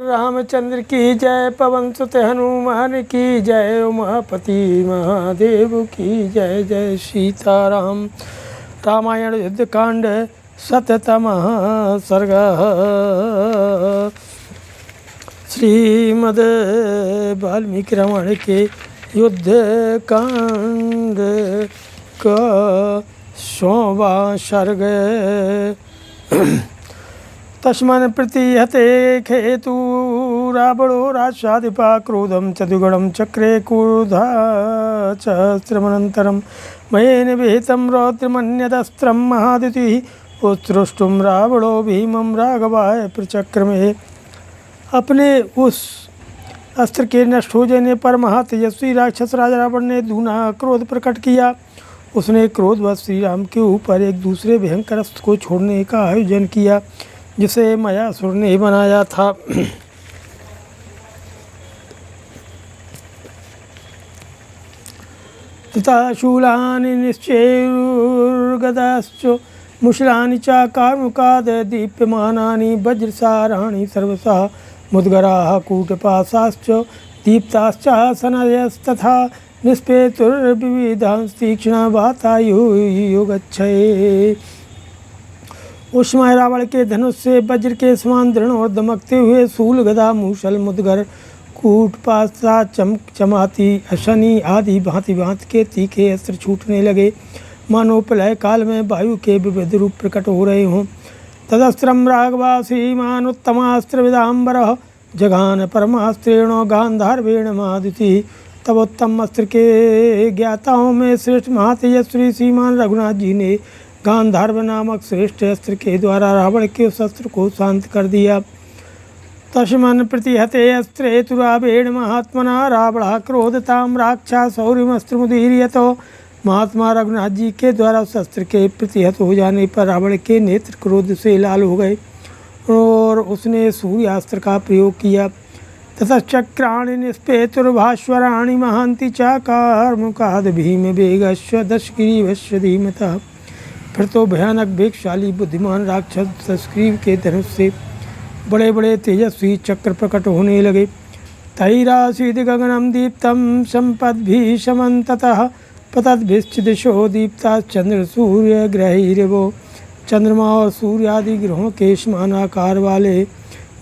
रामचंद्र की जय, पवन सुत हनुमान की जय, उमापति महादेव की जय। जय सीताराम। रामायण युद्ध कांड शततमः सर्ग। श्रीमद् वाल्मीकि रामायण के युद्ध कांड का 100वां सर्ग। तस्मन् प्रतिहते खेतु रावणो राक्षसाधिपा क्रोधं चतुर्गुणं चक्रे क्रोधाचस्त्रमनन्तरं मयेन विहितं रौद्रमन्यदस्त्रं महादितिः उत्सृष्टुं रावणो भीमं राघवाय प्रचक्रमे। अपने उस अस्त्र के नष्ट हो जाने पर महातेजस्वी राक्षस राजा रावण ने दूना क्रोध प्रकट किया। उसने क्रोधवश श्री राम के ऊपर एक दूसरे भयंकर अस्त्र को छोड़ने का आयोजन किया जिसे मयासुर ने बनाया था। तथा शूलानि निश्चैर्गदाश्च मुशलानि च कार्मुकाद दीप्यमानानि वज्रसाराणि सर्वशः मुद्गराः कूटपाशाश्च दीप्ताश्च सनयस्तथा निष्पेतुर्विविधांस्तीक्ष्णा वातायुयुगच्छये। उस समय रावण के धनुष से वज्र के समान दृढ़ और दमकते हुए शूल गदा मूसल मुदगर कूट पासा चमाती अशनि आदि भांति भांति के तीखे अस्त्र छूटने लगे, मानो प्रलय काल में वायु के विविध रूप प्रकट हो रहे हों। तदस्त्रम राघवासीमान उत्तमास्त्र विदाम्बरः जघान परमास्त्रेण गांधार्वेण महादिति। तब उत्तम अस्त्र के ज्ञाताओं में श्रेष्ठ महातेजस्वी श्रीमान रघुनाथ जी ने गांधार्व नामक श्रेष्ठ अस्त्र के द्वारा रावण के उस अस्त्र को शांत कर दिया। तस्मन् प्रतिहते अस्त्रे तु रावेण महात्मना रावणः क्रोधतां राक्षसौर्यमस्त्रमुदीर्यतो। महात्मा रघुनाथ जी के द्वारा उस अस्त्र के प्रतिहत हो जाने पर रावण के नेत्र क्रोध से लाल हो गए और उसने सूर्यास्त्र का प्रयोग किया। ततश्चक्राणि निष्पेतुर्भास्वराणि महान्ति च कार्मुकाद भीम वेगस्य दशग्रीवस्य धीमतः। फिर तो भयानक वेगशाली बुद्धिमान राक्षस दशग्रीव के धनुष से बड़े बड़े तेजस्वी चक्र प्रकट होने लगे। तैरासीद गगनम दीप्तम संपद्भीषमं ततः पतद्भिश्च दिशो दीप्ता चंद्र सूर्य ग्रहिर्वो। चंद्रमा और सूर्य आदि ग्रहों के समान आकार वाले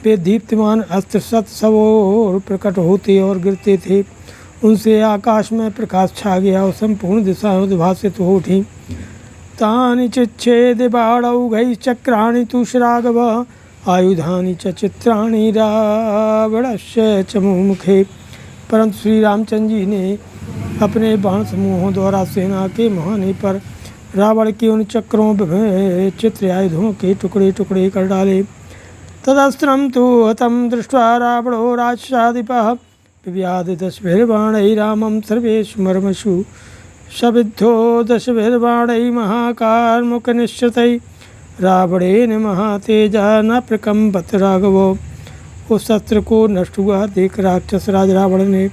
वे दीप्तिमान अस्त्र सत्सवोर प्रकट होते और गिरते थे। उनसे आकाश में प्रकाश छा गया और संपूर्ण दिशाएं उद्भासित हो उठी। तानि चिच्छेद बाणौघैः चक्राणि तुषराघव आयुधानि च चित्राणि रावणस्य च मुखे। परंतु श्री रामचंद्र जी ने अपने बाण समूहों द्वारा सेना के मुहाने पर रावण के उन चक्रों चित्र आयुधों के टुकड़े टुकड़े कर डाले। तदस्त्रं तु हतं दृष्ट्वा रावणो राक्षसाधिपः विव्याध दशभिर्बाणैः रामं सर्वेषु मर्मसु सविद्धो दशभिर्बाणैः महाकार्मुकनिश्चितैः रावणेन महातेजा न प्रकम्पत राघवो। उस अस्त्र को नष्ट हुआ देख राक्षस राज रावण ने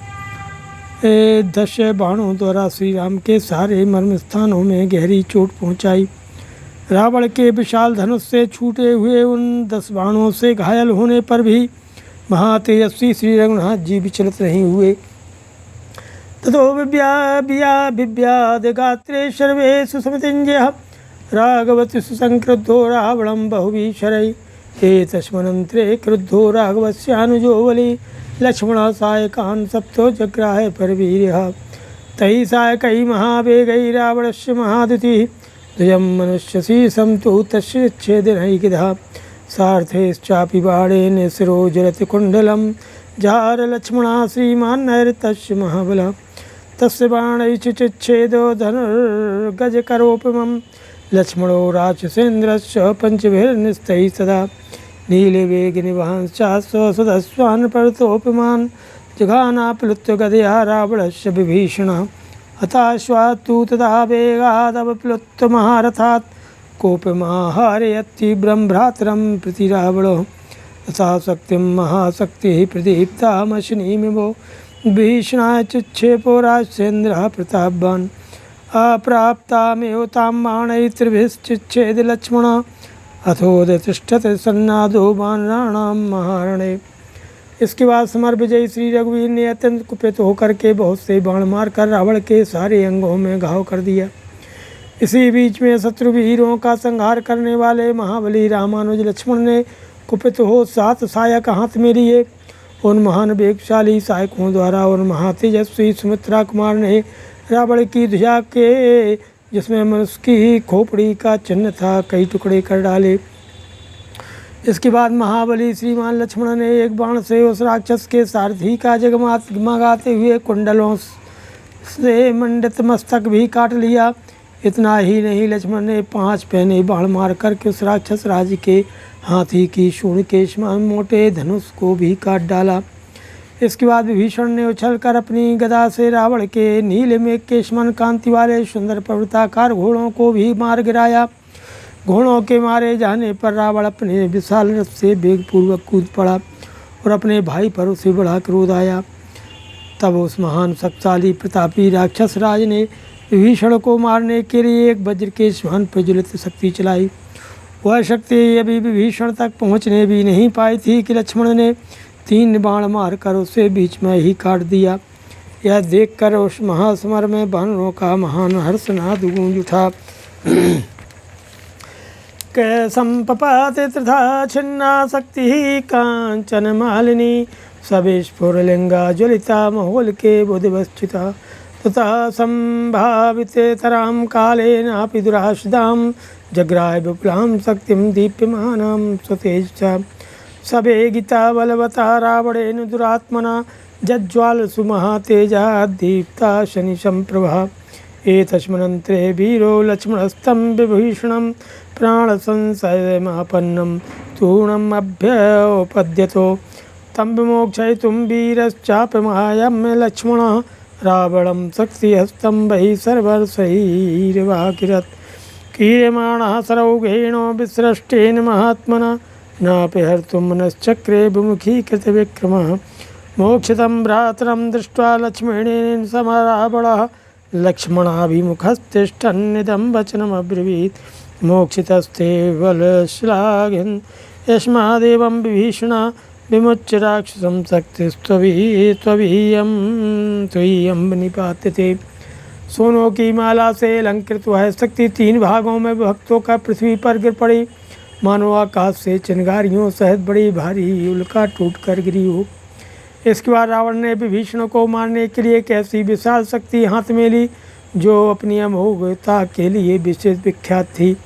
10 बाणों द्वारा श्री राम के सारे मर्म स्थानों में गहरी चोट पहुंचाई। रावण के विशाल धनुष से छूटे हुए उन 10 बाणों से घायल होने पर भी महातेजस्वी श्री रघुनाथ जी विचलित नहीं हुए। ततो विव्याद गात्रे सर्वेषु समितिञ्जयः राघवति सुसंक्रुद्धो रावणं बहुभिशरैः। एतस्मिन्नन्तरे क्रुद्धो राघवस्यानुजो बली लक्ष्मणः सायकान् सप्तो जग्राह परवीर्यः। तैः सायकैः महावेगैः रावणस्य महादितिः द्वयं मनुष्यशीर्षं तु तस्य छेदनैकितः। सार्थैश्चापि बाणेन शिरो जरत्कुण्डलं जारलक्ष्मणः श्रीमान् नैरतस्य महाबलः। तस्य बाणैः चिच्छेदो धनुर्गजकरोपमं लक्ष्मणो राक्षसेन्द्रस्य पञ्चभिर्निस्तैः सदा। नीलवेगनिवहंश्चाश्वसदस्वान् परतोपमान् जघानाप्लुत्य गदया रावणस्य विभीषणः। हताश्वात्तु तदा वेगादवप्लुत्य महारथात् कोपमाहारयति ब्रह्मभ्रातरं प्रति रावणो। तथा शक्तिं महाशक्तिः प्रदीप्तामशनीमिवो भीषणाय चिक्षेपो राक्षसेन्द्रः प्रतापवान्। अप्राप्तामेव तां बाणैः त्रिभिश्चिच्छेद लक्ष्मणः अथोदतिष्ठत् सन्नादो वानराणां महारणे। इसके बाद समर विजयी श्री रघुवीर ने अत्यंत कुपित होकर के बहुत से बाण मारकर रावण के सारे अंगों में घाव कर दिया। इसी बीच में शत्रु वीरों का संहार करने वाले महाबली रामानुज लक्ष्मण ने कुपित हो 7 सहायक हाथ में लिए। उन महान वेगशाली सहायकों द्वारा उन महातेजस्वी सुमित्रा कुमार ने रावण की ध्वजा के, जिसमें मनुष्य की खोपड़ी का चिन्ह था, कई टुकड़े कर डाले। इसके बाद महाबली श्रीमान लक्ष्मण ने एक बाण से उस राक्षस के सारथी का जगमगाते हुए कुंडलों से मंडित मस्तक भी काट लिया। इतना ही नहीं, लक्ष्मण ने 5 पहने बाण मार करके उस राक्षस राज के हाथी की सूंड के समान मोटे धनुष को भी काट डाला। इसके बाद विभीषण ने उछलकर अपनी गदा से रावण के नील मेघ के समान कांति वाले सुंदर पर्वताकार घोड़ों को भी मार गिराया। घोड़ों के मारे जाने पर रावण अपने विशाल रथ से वेगपूर्वक कूद पड़ा और अपने भाई पर उसे बड़ा क्रोध आया। तब उस महान शक्तिशाली प्रतापी राक्षस राज ने विभीषण को मारने के लिए एक वज्र के समान प्रज्वलित शक्ति चलाई। वह शक्ति अभी विभीषण तक पहुँचने भी नहीं पाई थी कि लक्ष्मण ने 3 बाण मारकर उसे बीच में ही काट दिया। यह देखकर उस महासमर में वानरों का महान हर्षनाद गूंज उठा। संपपाते तथा छिन्ना शक्ति कांचन मालिनी सविस्फुरलिंगा ज्वलिता महोल के बुधिवस्थिता तथा संभाविते तराम कालेनापि दुराशदाम जग्राय विपुलां शक्तिं दीप्यमानां स्वतेजसा सवेगिता बलवता रावणेन दुरात्मना जज्ज्वाल सुमहातेजा दीप्ता शनि संप्रभा एतस्मिन्नन्तरे वीरो लक्ष्मणस्तं विभीषणं प्राणसंशयमापन्नं तूर्णम् अभ्युपद्यतो तं विमोक्षयितुं वीरश्चापमायम्य लक्ष्मणः रावणं शक्तिहस्तं वै सर्वर्षैर्वाकिरत् कीयमाणः सरौघेण विसृष्टेन महात्मना नापि हर्तुं मनश्चक्रे विमुखीकृतविक्रमः मोक्षितं भ्रातरं दृष्ट्वा लक्ष्मणेन समरावणः लक्ष्मणाभिमुखस्तिष्ठन्निदं वचनमब्रवीत् मोक्षितस्ते बलश्लाघ्यन् यस्मादेवं विभीषणा विमुच्य राक्षसं शक्तिस्त्वयीयं निपात्यते। सोनों की माला से अलंकृत वह शक्ति 3 भागों में भक्तों का पृथ्वी पर गिर पड़ी, मानो आकाश से चिंगारियों सहित बड़ी भारी उल्का टूट कर गिरी हो। इसके बाद रावण ने विभीषण को मारने के लिए एक ऐसी विशाल शक्ति हाथ में ली जो अपनी अमोघता के लिए विशेष विख्यात थी।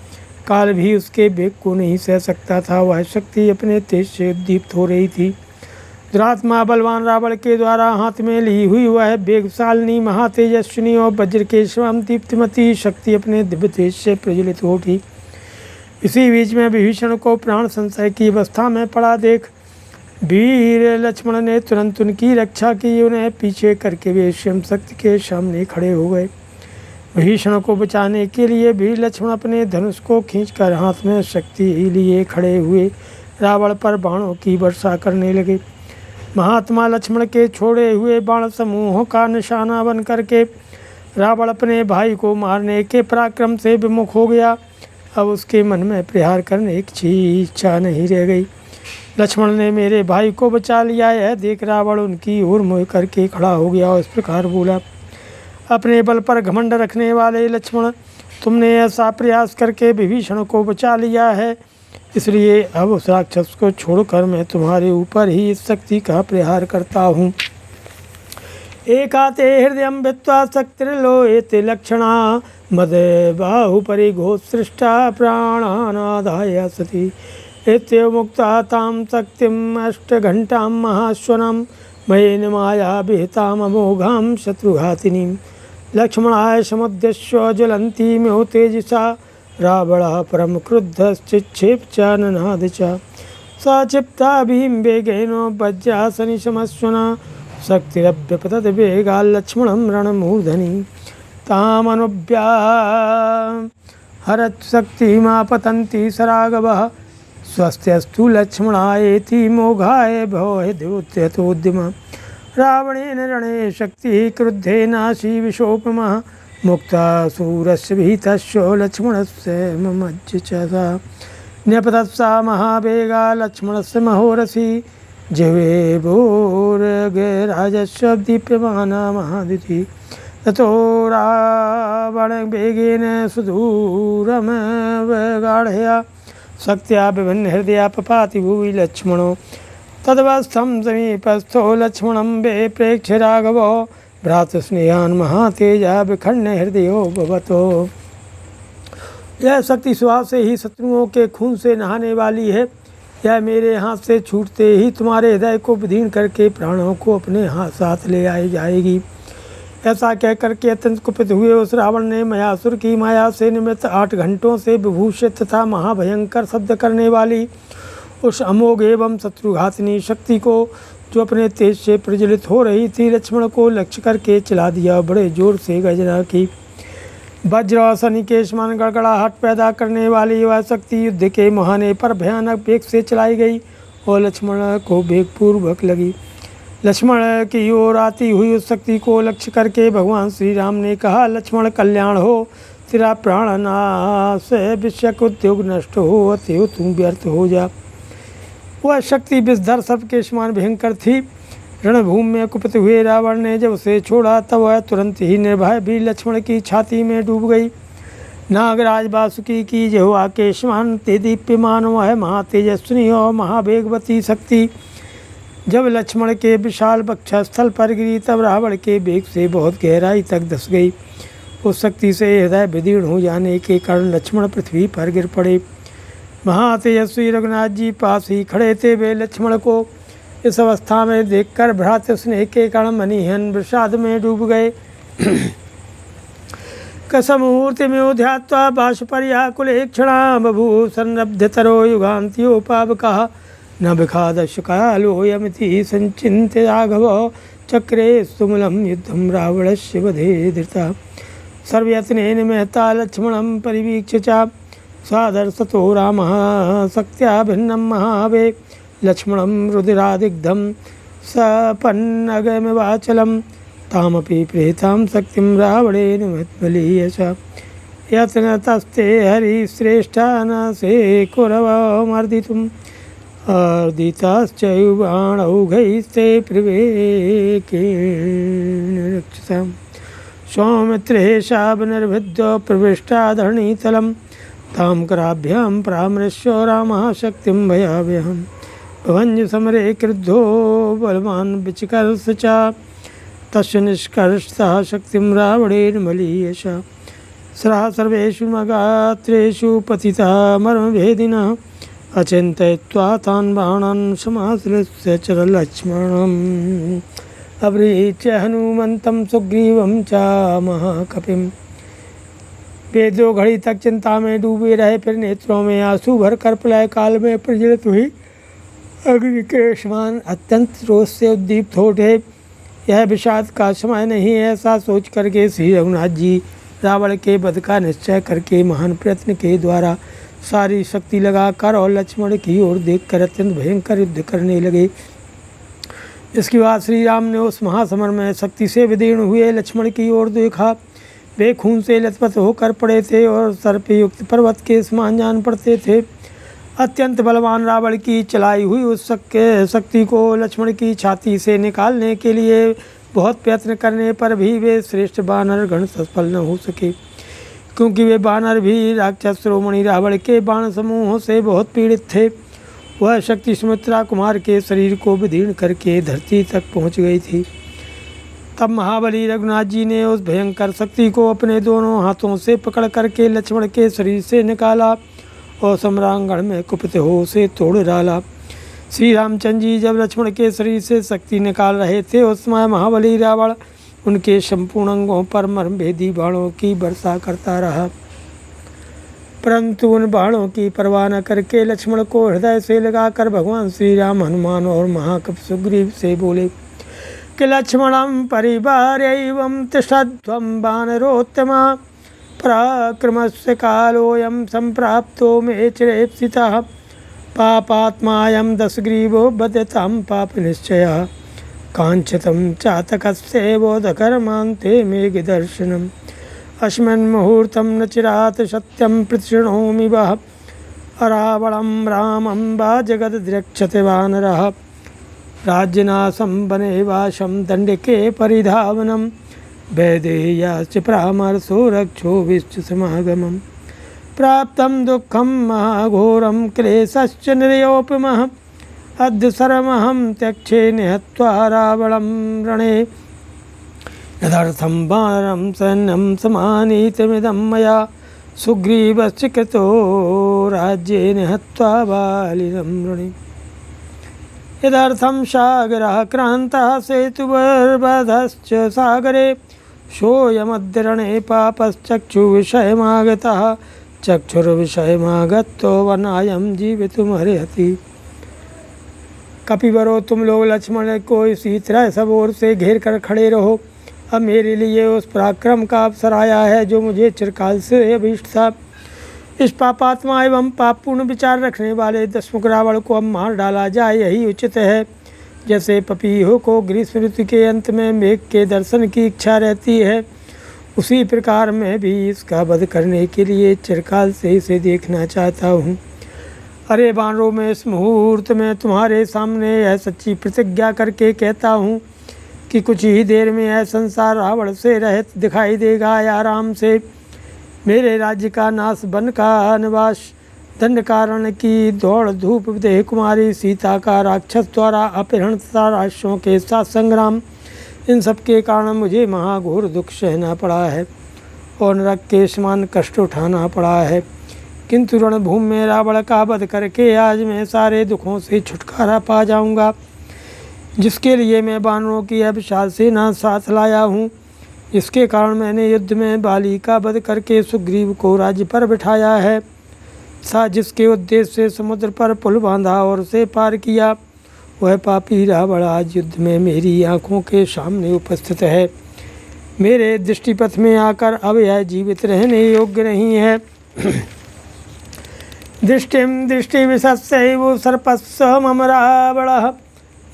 काल भी उसके वेग को नहीं सह सकता था। वह शक्ति अपने तेज से दीप्त हो रही थी। दुरात्मा बलवान रावण के द्वारा हाथ में ली हुई वह वेगशालिनी महातेजस्विनी और वज्र के समान दीप्तिमती शक्ति अपने दिव्य तेज से प्रज्वलित हो उठी। इसी बीच में विभीषण को प्राण संशय की अवस्था में पड़ा देख वीर लक्ष्मण ने तुरंत उनकी रक्षा की। उन्हें पीछे करके वे स्वयं शक्ति के सामने खड़े हो गए। विभीषण को बचाने के लिए वीर लक्ष्मण अपने धनुष को खींचकर हाथ में शक्ति लिए खड़े हुए रावण पर बाणों की वर्षा करने लगे। महात्मा लक्ष्मण के छोड़े हुए बाण समूहों का निशाना बन करके रावण अपने भाई को मारने के पराक्रम से विमुख हो गया। अब उसके मन में प्रहार करने की इच्छा नहीं रह गई। लक्ष्मण ने मेरे भाई को बचा लिया, यह देख रावण उनकी ओर मुँह करके खड़ा हो गया और इस प्रकार बोला, अपने बल पर घमंड रखने वाले लक्ष्मण, तुमने ऐसा प्रयास करके विभीषण को बचा लिया है, इसलिए अब उस राक्षस को छोड़कर मैं तुम्हारे ऊपर ही इस शक्ति का प्रहार करता हूँ। एकाते हृदय भित्वा शक्तिर्लोयते लक्षणा मद बाहुपरिघोत्सृष्टा प्राणानादाय सती इत्युक्त्वा तां शक्तिम् 8 घण्टां महाश्वनं मयेन माया विहिताममोघां शत्रुघातिनीं लक्ष्मणाय समुद्देश्य ज्वलन्तीमिव तेजसा रावणः परम क्रुद्धश्चिक्षेप च ननाद च स क्षिप्ता भीम वेगेन वज्रासनिशमश्वना शक्तिरभ्यपतत वेगा लक्ष्मणं रणमूर्धनि तामनुव्याहरत् शक्तिमापतन्ति सरागवः स्वस्त्यस्तु लक्ष्मणायेति मोघाय भवोद्यम रावणेन रणे शक्तिः क्रुद्धेनाशी विशोपमः मुक्तासूरस्य भीतस्य लक्ष्मणस्य ममज्ज च सा न्यपतत्सा महावेगा लक्ष्मणस्य महोरसी जिह्वे भूर्गराजस्व दीप्यमाना महाद्युति ततो रावणवेगेन सुदूरमवगाढया शक्त्या विभिन्नहृदया पपाति भुवि लक्ष्मणो तदवस्थं समीपस्थो लक्ष्मणं वेप्रेक्ष्य राघवो भ्रातृस्नेहान् महातेजा विखण्ड हृदयो भवतो। यह शक्ति स्वभाव से ही शत्रुओं के खून से नहाने वाली है। यह मेरे हाथ से छूटते ही तुम्हारे हृदय को विदीर्ण करके प्राणों को अपने हाथ साथ ले आई जाएगी। ऐसा कह करके अत्यंत कुपित हुए उस रावण ने मयासुर की माया से निमित्त 8 घंटों से विभूषित तथा महाभयंकर शब्द करने वाली उस अमोघ एवं शत्रुघातिनी शक्ति को, जो अपने तेज से प्रज्वलित हो रही थी, लक्ष्मण को लक्ष्य करके चला दिया। बड़े जोर से गर्जना की। वज्र और शनि के समान गड़गड़ाहट पैदा करने वाली वह शक्ति युद्ध के मुहाने पर भयानक वेग से चलाई गई और लक्ष्मण को वेगपूर्वक लगी। लक्ष्मण की ओर आती हुई उस शक्ति को लक्ष्य करके भगवान श्री राम ने कहा, लक्ष्मण कल्याण हो, तेरा प्राण नाश, विषयक उद्योग नष्ट हो, अतएव तू व्यर्थ हो जा। वह शक्ति विषधर सर्प के समान भयंकर थी। रणभूमि में कुपित हुए रावण ने जब उसे छोड़ा तब वह तुरंत ही निर्भय भी लक्ष्मण की छाती में डूब गई। नागराज वासुकी की जिह्वा के समान दीप्यमान वह महातेजस्विनी और महावेगवती शक्ति जब लक्ष्मण के विशाल वक्षस्थल पर गिरी तब रावण के वेग से बहुत गहराई तक धंस गई। उस शक्ति से हृदय विदीर्ण हो जाने के कारण लक्ष्मण पृथ्वी पर गिर पड़े। महातेजस्वी रघुनाथ जी पास ही खड़े थे। वे लक्ष्मण को इस अवस्था में देखकर भ्रातृ स्नेह के कारण मनीहन विषाद में डूब गए। कसमुहूर्ति में ध्यात्वा बाष्पर्याकुले क्षणा बभूव संरब्धतरो युगान्त्योपावकः न विखादश कालोऽयमिति संचिन्त्य राघवो चक्रे सुमूलं युद्धं रावणस्य वधे धृतः। सर्वयत्नेन महता लक्ष्मणं परिवीक्ष्य च सादर्शतो रामः शक्त्या भिन्नं महावे लक्ष्मणं रुधिरादिग्धं सपन्नगमिवाचलं तामपि प्रेतां शक्तिं रावणेन मद्बलीयश। यत्नतस्ते हरिश्रेष्ठा न से कुरवमर्दितुम् अर्दिताश्च बाणौघैस्ते प्रवेकेन रक्षसाम्। सौमित्रे शावनिर्भिद्यो प्रविष्टा धरणीतलं तां कराभ्यां परामृश्य रामः शक्तिं भयावहम्। भवन्य समरे क्रुद्धो बलवान् विचिकर्ष च तस्य निष्कर्षतः शक्तिं रावणेन बलीयश। सः सर्वेषु मगात्रेषु पतितः मर्मभेदिनः अचिन्तयित्वा तान् बाणान् समाश्लिष्य च लक्ष्मणम् अब्रीच्य हनुमन्तं सुग्रीवं च महाकपिम्। वे 2 घड़ी तक चिंता में डूबे रहे, फिर नेत्रों में आंसू भरकर प्रलय काल में प्रज्वलित हुई अग्नि के समान अत्यंत रोष से उद्दीप्त हो उठे। यह विषाद का समय नहीं है, ऐसा सोच करके श्री रघुनाथ जी रावण के वध का निश्चय करके महान प्रयत्न के द्वारा सारी शक्ति लगाकर और लक्ष्मण की ओर देखकर अत्यंत भयंकर युद्ध करने लगे। इसके बाद श्री राम ने उस महासमर में शक्ति से विदीर्ण हुए लक्ष्मण की ओर देखा। वे खून से लथपथ होकर पड़े थे और सर्पयुक्त पर्वत के समान जान पड़ते थे। अत्यंत बलवान रावण की चलाई हुई उस शक्ति को लक्ष्मण की छाती से निकालने के लिए बहुत प्रयत्न करने पर भी वे श्रेष्ठ वानर गण सफल न हो सके, क्योंकि वे वानर भी राक्षस शिरोमणि रावण के बाण समूहों से बहुत पीड़ित थे। वह शक्ति सुमित्रा कुमार के शरीर को विदीर्ण करके धरती तक पहुंच गई थी। तब महाबली रघुनाथ जी ने उस भयंकर शक्ति को अपने दोनों हाथों से पकड़ करके लक्ष्मण के शरीर से निकाला और सम्रांगण में कुपित हो उसे तोड़ डाला। श्री रामचंद्र जी जब लक्ष्मण के शरीर से शक्ति निकाल रहे थे उस समय महाबली रावण उनके संपूर्ण अंगों पर मर्मभेदी बाणों की वर्षा करता रहा, परंतु उन बाणों की परवाह न करके लक्ष्मण को हृदय से लगाकर भगवान श्री राम हनुमान और महाकपि सुग्रीव से बोले कि लक्ष्मणं परिवार्यैवं तिष्ठध्वं वानरोत्तमा पराक्रमस्य कालोऽयं सम्प्राप्तो मे चिरेप्सितः पापात्मायं दशग्रीवो बध्यतां पापनिश्चयः काञ्चितं चातकस्यैवोदकर्मान्ते मे दर्शनम् अस्मिन् मुहूर्तं न चिरात् सत्यं प्रतिशृणोमि वः अरावणं रामं वा जगद्रक्षते वानरः राज्यनाशं वनेवासं दण्डके परिधावनं वैदेह्याश्च परामर्शो रक्षो विश्वसमागमम् प्राप्तं दुःखं महाघोरं क्लेशश्च निर्योपमः अद्य सर्वमहं त्यक्षे निहत्वा रावणं रणे यदर्थं वानरं सैन्यं समानीतमिदं मया सुग्रीवस्य कृतो राज्ये निहत्वा बालिनं रणे यदर्थं सागरः क्रान्तः सेतुर्बधश्च सागरे सोऽयमद्य रणे पापश्चक्षुविषयमागतः चक्षुर्विषयमागतो वनायं जीवितुमर्हति। कपिवरो तुम लोग लक्ष्मण को इसी तरह सब ओर से घेर कर खड़े रहो। अब मेरे लिए उस पराक्रम का अवसर आया है जो मुझे चिरकाल से अभीष्ट था। इस पापात्मा एवं पापपूर्ण विचार रखने वाले दशमुख रावण को अब मार डाला जाए, यही उचित है। जैसे पपीहों को ग्रीष्म ऋतु के अंत में मेघ के दर्शन की इच्छा रहती है, उसी प्रकार मैं भी इसका वध करने के लिए चिरकाल से इसे देखना चाहता हूँ। अरे वानरों, में इस मुहूर्त में तुम्हारे सामने यह सच्ची प्रतिज्ञा करके कहता हूँ कि कुछ ही देर में यह संसार रावण से रहित दिखाई देगा। आराम से मेरे राज्य का नाश, वन का निवास, दंडकारण्य की दौड़ धूप, देह कुमारी सीता का राक्षस द्वारा अपहरण तथा राक्षसों के साथ संग्राम, इन सब के कारण मुझे महाघोर दुख सहना पड़ा है और नरक के समान कष्ट उठाना पड़ा है। किंतु रणभूमि में रावण का वध करके आज मैं सारे दुखों से छुटकारा पा जाऊंगा, जिसके लिए मैं वानरों की अब विशाल सेना साथ लाया हूँ। इसके कारण मैंने युद्ध में बाली का वध करके सुग्रीव को राज्य पर बिठाया है, जिसके उद्देश्य से समुद्र पर पुल बांधा और उसे पार किया। वह पापी रावण आज युद्ध में मेरी आँखों के सामने उपस्थित है। मेरे दृष्टिपथ में आकर अब यह जीवित रहने योग्य नहीं है। दृष्टिम दृष्टिविशस्यैव सर्पस्य मम रावणः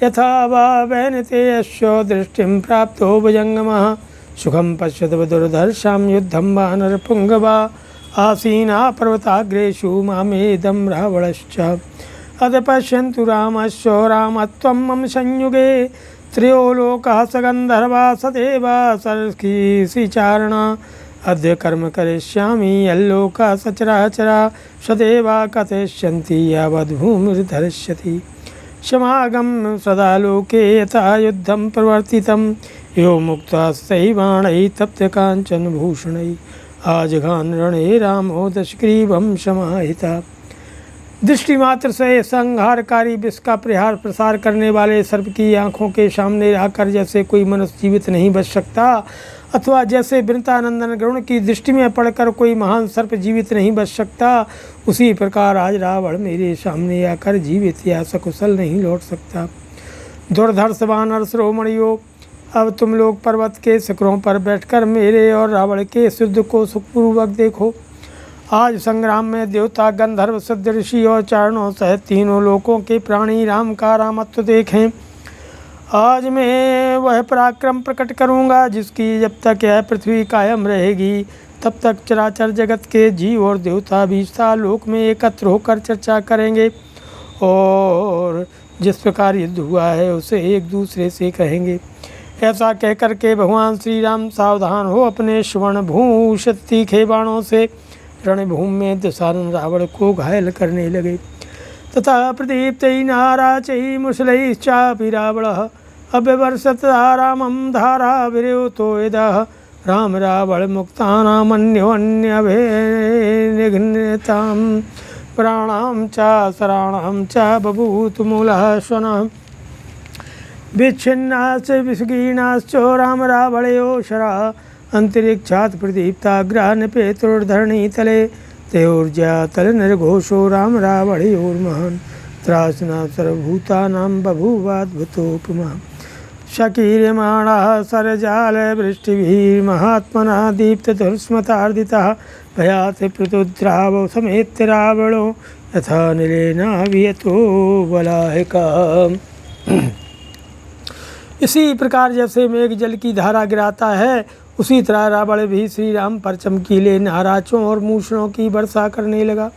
यथा वा वैनते यस्यो दृष्टिं प्राप्तो भुजङ्गमः सुखं पश्यतु दुर्धर्षां युद्धं वानरपुङ्गवा आसीना पर्वताग्रेषु मामेदं रावणश्च अद पश्यन्तु रामस्य रामत्वं मम संयुगे त्रयो लोकः स गन्धर्वा सदेवा सरस्कीसिचारणा अद्य कर्म करिष्यामि यल्लोका सचराचरा सदेवा कथयिष्यन्ति यावद्भूमिर्धरिष्यति समागम सदा लोके यथा युद्धं प्रवर्तितं यो मुक्ता सैवाणैः तप्त काञ्चन भूषणैः आजघान रणे रामो दशग्रीवं समाहिता। दृष्टि मात्र से संहारकारी विष का प्रसार करने वाले सर्प की आँखों के सामने आकर जैसे कोई मनुष्य जीवित नहीं बच सकता, अथवा जैसे वृंतानंदन गरुण की दृष्टि में पड़कर कोई महान सर्प जीवित नहीं बच सकता, उसी प्रकार आज रावण मेरे सामने आकर जीवित या सकुशल नहीं लौट सकता। दुर्धर्ष वानर शिरोमणियों, अब तुम लोग पर्वत के शिखरों पर बैठकर मेरे और रावण के युद्ध को सुखपूर्वक देखो। आज संग्राम में देवता, गंधर्व, सिद्ध, ऋषि और चारणों सहित तीनों लोकों के प्राणी राम का रामत्व देखें। आज मैं वह पराक्रम प्रकट करूंगा जिसकी जब तक यह पृथ्वी कायम रहेगी तब तक चराचर जगत के जीव और देवता भी लोक में एकत्र होकर चर्चा करेंगे और जिस प्रकार युद्ध हुआ है उसे एक दूसरे से कहेंगे। ऐसा कहकर के भगवान श्री राम सावधान हो अपने स्वर्ण भूषित तीखे बाणों से रणभूमि में दशानन रावण को घायल करने लगे। तथा प्रदीप्तै नाराचै मुशलैश्चापि रावणः अव्यवर्षत् रामं धाराभिर्युतो यदः राम रावण मुक्तानामन्योन्यभिनिघ्नतां प्राणां च शराणां च बभूत मूलः स्वनः विच्छिन्नाश्च विस्गीर्णाश्च राम रावणयोः शराः अंतरिक्षात् प्रदीप्ताग्रा निपेतुर्धरणी तले तयोर्जातल निर्घोषो राम रावणयोर्महान् त्रासना सर्वभूतानां बभूवाद्भुतोपमा शकीर्यमाणः सरजालवृष्टिभिर्महात्मना दीप्तधुस्मतार्दितः भयात् प्रतुद्रावो समेत्य रावणो यथा निलेनाभियतो बलाहिका। इसी प्रकार जैसे मेघ जल की धारा गिराता है, उसी तरह रावण भी श्री राम पर चमकीले नाराजों और मूषणों की वर्षा करने लगा।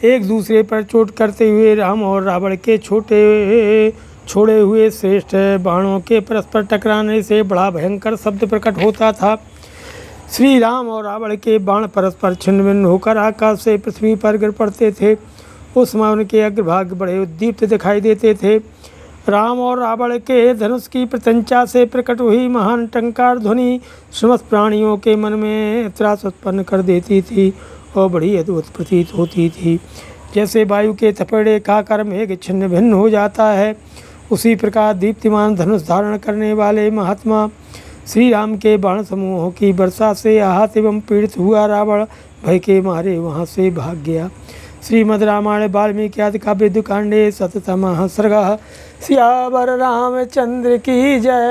एक दूसरे पर चोट करते हुए राम और रावण के छोटे छोड़े हुए श्रेष्ठ बाणों के परस्पर टकराने से बड़ा भयंकर शब्द प्रकट होता था। श्री राम और रावण के बाण परस्पर छिन्न भिन्न होकर आकाश से पृथ्वी पर गिर पड़ते थे। उस समय उनके अग्रभाग बड़े उद्दीप्त दिखाई देते थे। राम और रावण के धनुष की प्रत्यंचा से प्रकट हुई महान टंकार ध्वनि समस्त प्राणियों के मन में त्रास उत्पन्न कर देती थी और बड़ी अद्भुत प्रतीत होती थी। जैसे वायु के थपेड़े खाकर मेघ छिन्न भिन्न हो जाता है, उसी प्रकार दीप्तिमान धनुष धारण करने वाले महात्मा श्री राम के बाण समूहों की वर्षा से आहत एवं पीड़ित हुआ रावण भय के मारे वहाँ से भाग गया। श्रीमद् रामायण वाल्मीकि आदि काव्य कांडे 7तमः सर्गः। सियावर रामचंद्र की जय।